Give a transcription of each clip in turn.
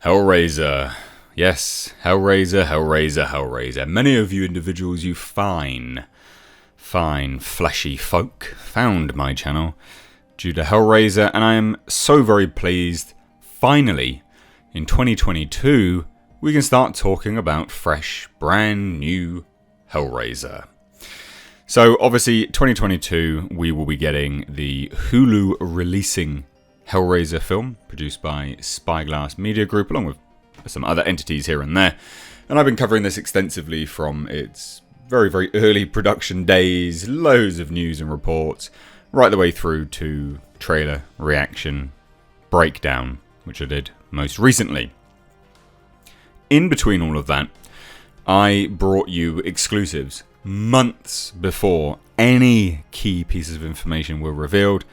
Hellraiser. Yes, Hellraiser. Many of you individuals, you fine, fleshy folk, found my channel due to Hellraiser, and I am so very pleased, finally, in 2022, we can start talking about fresh, brand new Hellraiser. So, obviously, 2022, we will be getting the Hulu releasing Hellraiser film, produced by Spyglass Media Group, along with some other entities here and there. And I've been covering this extensively from its very, very early production days, loads of news and reports, right the way through to trailer, reaction, breakdown, which I did most recently. In between all of that, I brought you exclusives months before any key pieces of information were revealed.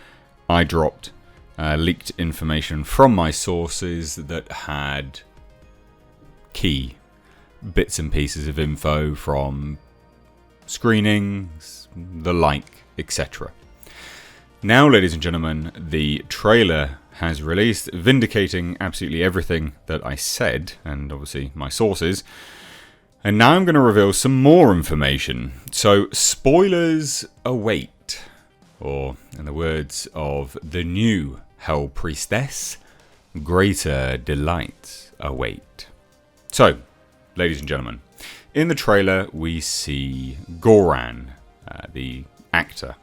I dropped leaked information from my sources that had key bits and pieces of info from screenings, the like, etc. Now, ladies and gentlemen, the trailer has released, vindicating absolutely everything that I said, and obviously my sources. And now I'm going to reveal some more information. So, spoilers await, or in the words of the new Hell Priestess, greater delights await. So, ladies and gentlemen, in the trailer we see Goran, the actor.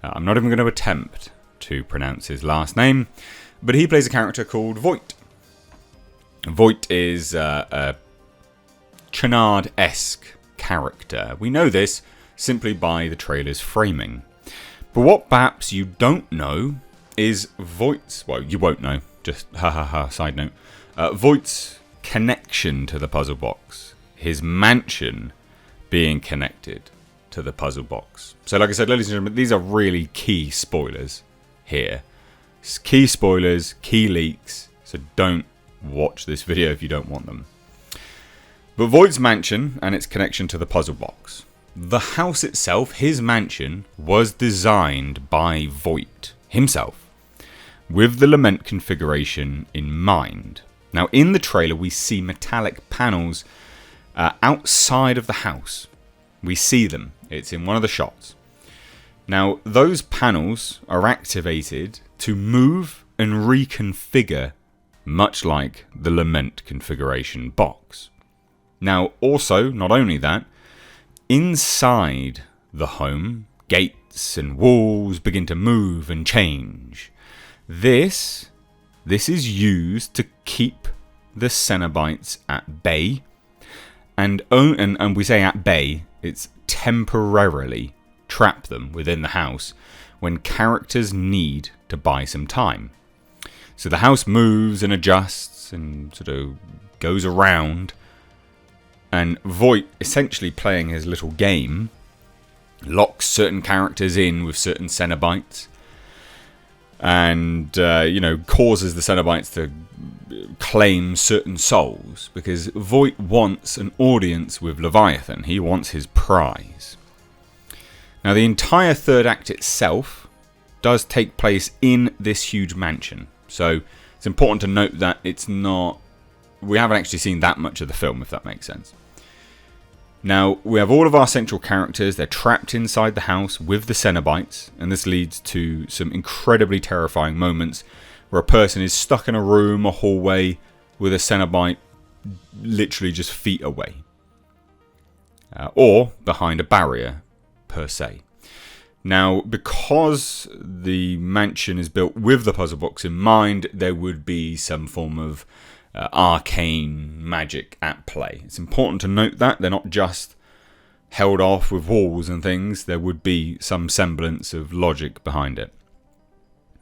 I'm not even going to attempt to pronounce his last name, but he plays a character called Voigt. Voigt is a Chernard-esque character. We know this simply by the trailer's framing. But what perhaps you don't know is Voight's, well, you won't know, just side note, Voight's connection to the puzzle box, his mansion being connected to the puzzle box. So like I said, ladies and gentlemen, these are really key spoilers here. It's key spoilers, key leaks, so don't watch this video if you don't want them. But Voight's mansion and its connection to the puzzle box. The house itself, his mansion, was designed by Voigt himself, with the lament configuration in mind. Now, in the trailer, we see metallic panels outside of the house. We see them. It's in one of the shots. Now, those panels are activated to move and reconfigure, much like the lament configuration box. Now, also, not only that, inside the home, gates and walls begin to move and change. This is used to keep the Cenobites at bay, and we say at bay, it's temporarily trap them within the house when characters need to buy some time. So the house moves and adjusts and sort of goes around, and Voigt, essentially playing his little game, locks certain characters in with certain Cenobites, and causes the Cenobites to claim certain souls, because Voigt wants an audience with Leviathan. He wants his prize. Now, the entire third act itself does take place in this huge mansion, so it's important to note that we haven't actually seen that much of the film, if that makes sense. Now, we have all of our central characters. They're trapped inside the house with the Cenobites, and this leads to some incredibly terrifying moments where a person is stuck in a room, a hallway, with a Cenobite literally just feet away. Or behind a barrier, per se. Now, because the mansion is built with the puzzle box in mind, there would be some form of arcane magic at play. It's important to note that they're not just held off with walls and things. There would be some semblance of logic behind it.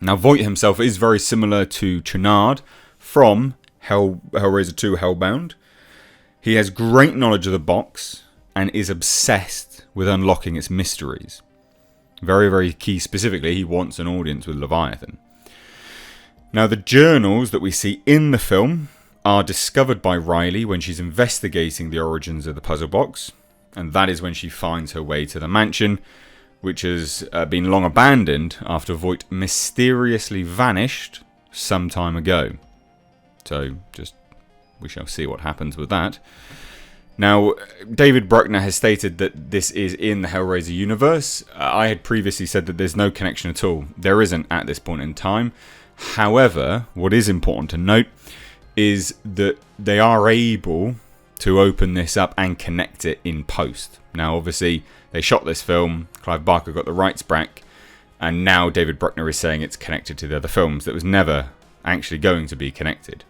Now, Voigt himself is very similar to Chernard from Hellraiser 2 Hellbound. He has great knowledge of the box and is obsessed with unlocking its mysteries. Very, very key specifically, he wants an audience with Leviathan. Now, the journals that we see in the film are discovered by Riley when she's investigating the origins of the puzzle box, and that is when she finds her way to the mansion, which has been long abandoned after Voigt mysteriously vanished some time ago. So, we shall see what happens with that. Now, David Bruckner has stated that this is in the Hellraiser universe. I had previously said that there's no connection at all. There isn't at this point in time. However, what is important to note is that they are able to open this up and connect it in post. Now, obviously, they shot this film, Clive Barker got the rights back, and now David Bruckner is saying it's connected to the other films that was never actually going to be connected.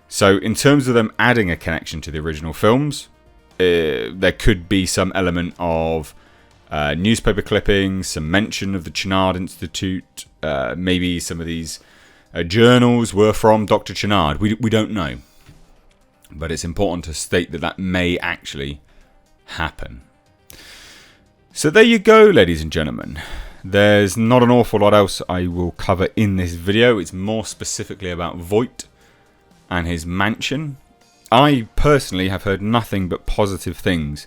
So, in terms of them adding a connection to the original films, there could be some element of newspaper clippings, some mention of the Channard Institute, maybe some of these journals were from Dr. Channard. We don't know. But it's important to state that that may actually happen. So there you go, ladies and gentlemen. There's not an awful lot else I will cover in this video. It's more specifically about Voigt and his mansion. I personally have heard nothing but positive things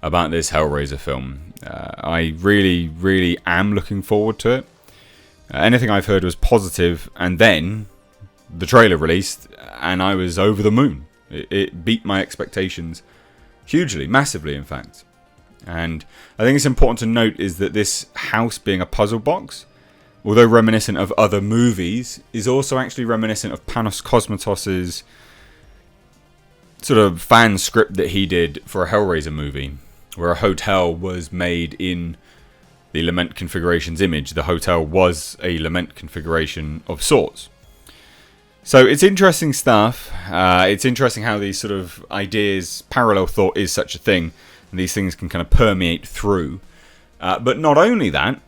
about this Hellraiser film. I really, really am looking forward to it. Anything I've heard was positive, and then the trailer released, and I was over the moon. It beat my expectations hugely, massively, in fact. And I think it's important to note is that this house being a puzzle box, although reminiscent of other movies, is also actually reminiscent of Panos Cosmatos's sort of fan script that he did for a Hellraiser movie, where a hotel was made in the Lament configuration's image. The hotel was a Lament configuration of sorts. So it's interesting stuff. It's interesting how these sort of ideas, parallel thought is such a thing, and these things can kind of permeate through. But not only that,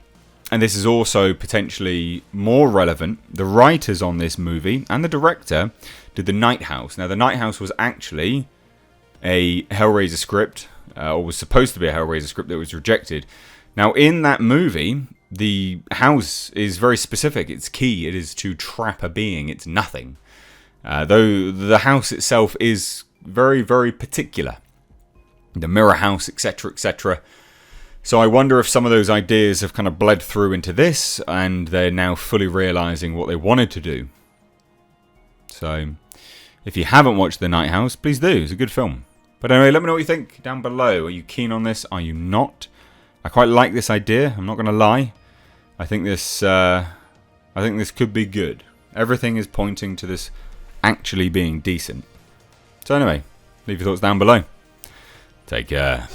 and this is also potentially more relevant, the writers on this movie and the director did The Night House. Now, The Night House was actually a Hellraiser script, or was supposed to be a Hellraiser script that was rejected. Now, in that movie, the house is very specific. It's key. It is to trap a being. It's nothing. Though the house itself is very, very particular. The mirror house, etc., etc. So I wonder if some of those ideas have kind of bled through into this, and they're now fully realizing what they wanted to do. So, if you haven't watched The Night House, please do. It's a good film. But anyway, let me know what you think down below. Are you keen on this? Are you not? I quite like this idea. I'm not going to lie. I think this could be good. Everything is pointing to this actually being decent. So anyway, leave your thoughts down below. Take care.